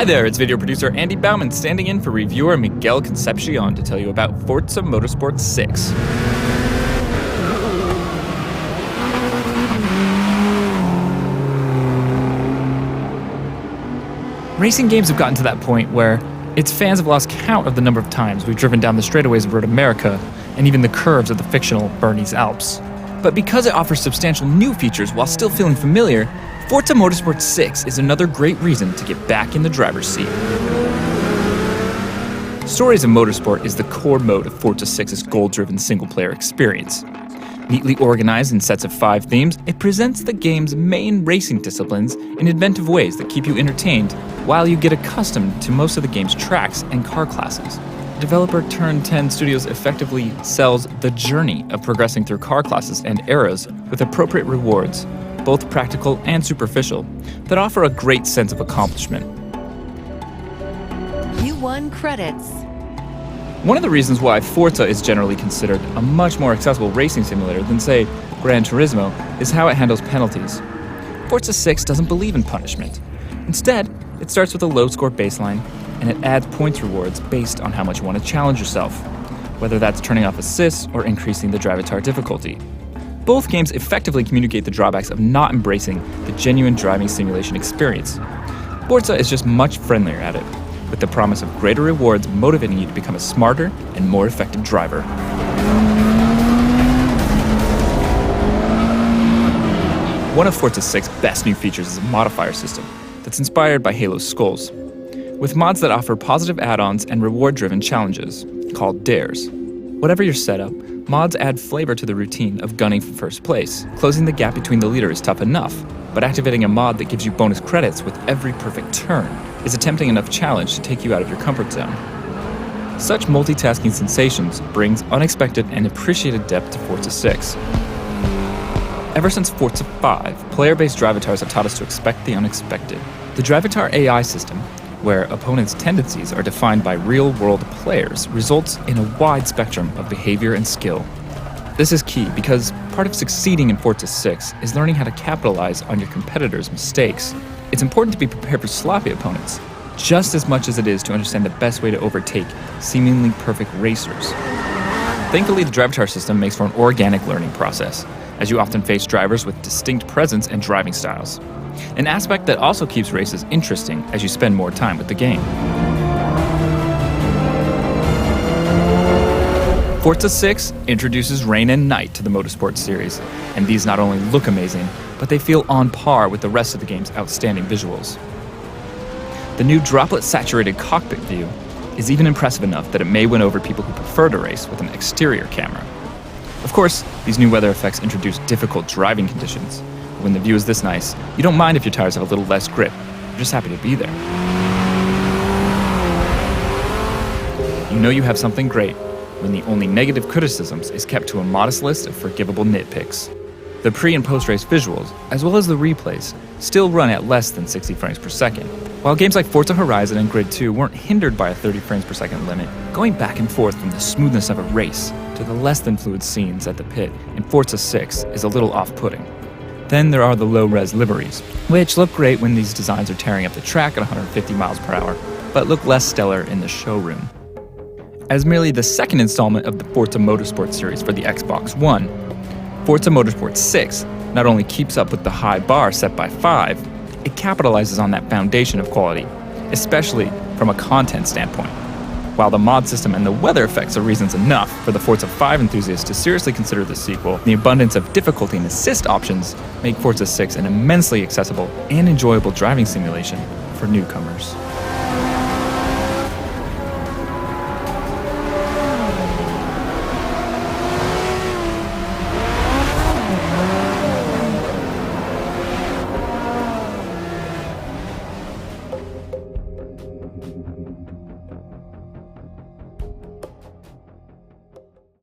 Hi there, it's video producer Andy Bauman standing in for reviewer Miguel Concepcion to tell you about Forza Motorsport 6. Racing games have gotten to that point where its fans have lost count of the number of times we've driven down the straightaways of Road America and even the curves of the fictional Bernese Alps. But because it offers substantial new features while still feeling familiar, Forza Motorsport 6 is another great reason to get back in the driver's seat. Stories of Motorsport is the core mode of Forza 6's goal-driven single-player experience. Neatly organized in sets of 5 themes, it presents the game's main racing disciplines in inventive ways that keep you entertained while you get accustomed to most of the game's tracks and car classes. Developer Turn 10 Studios effectively sells the journey of progressing through car classes and eras with appropriate rewards, both practical and superficial, that offer a great sense of accomplishment. You won credits. One of the reasons why Forza is generally considered a much more accessible racing simulator than, say, Gran Turismo is how it handles penalties. Forza 6 doesn't believe in punishment. Instead, it starts with a low-score baseline, and it adds points rewards based on how much you want to challenge yourself, whether that's turning off assists or increasing the drivatar difficulty. Both games effectively communicate the drawbacks of not embracing the genuine driving simulation experience. Forza is just much friendlier at it, with the promise of greater rewards motivating you to become a smarter and more effective driver. One of Forza 6's best new features is a modifier system that's inspired by Halo's Skulls, with mods that offer positive add-ons and reward-driven challenges, called dares. Whatever your setup, mods add flavor to the routine of gunning for first place. Closing the gap between the leader is tough enough, but activating a mod that gives you bonus credits with every perfect turn is a tempting enough challenge to take you out of your comfort zone. Such multitasking sensations brings unexpected and appreciated depth to Forza 6. Ever since Forza 5, player-based drivatars have taught us to expect the unexpected. The drivatar AI system, where opponents' tendencies are defined by real-world players, results in a wide spectrum of behavior and skill. This is key because part of succeeding in Forza 6 is learning how to capitalize on your competitors' mistakes. It's important to be prepared for sloppy opponents, just as much as it is to understand the best way to overtake seemingly perfect racers. Thankfully, the drivatar system makes for an organic learning process, as you often face drivers with distinct presence and driving styles. An aspect that also keeps races interesting as you spend more time with the game. Forza 6 introduces rain and night to the Motorsport series, and these not only look amazing, but they feel on par with the rest of the game's outstanding visuals. The new droplet-saturated cockpit view is even impressive enough that it may win over people who prefer to race with an exterior camera. Of course, these new weather effects introduce difficult driving conditions. When the view is this nice, you don't mind if your tires have a little less grip. You're just happy to be there. You know you have something great when the only negative criticisms is kept to a modest list of forgivable nitpicks. The pre- and post-race visuals, as well as the replays, still run at less than 60 frames per second. While games like Forza Horizon and Grid 2 weren't hindered by a 30 frames per second limit, going back and forth from the smoothness of a race to the less than fluid scenes at the pit in Forza 6 is a little off-putting. Then there are the low Res Liveries, which look great when these designs are tearing up the track at 150 miles per hour, but look less stellar in the showroom. As merely the second installment of the Forza Motorsport series for the Xbox One, Forza Motorsport 6 not only keeps up with the high bar set by 5, it capitalizes on that foundation of quality, especially from a content standpoint. While the mod system and the weather effects are reasons enough for the Forza 5 enthusiasts to seriously consider the sequel, the abundance of difficulty and assist options make Forza 6 an immensely accessible and enjoyable driving simulation for newcomers.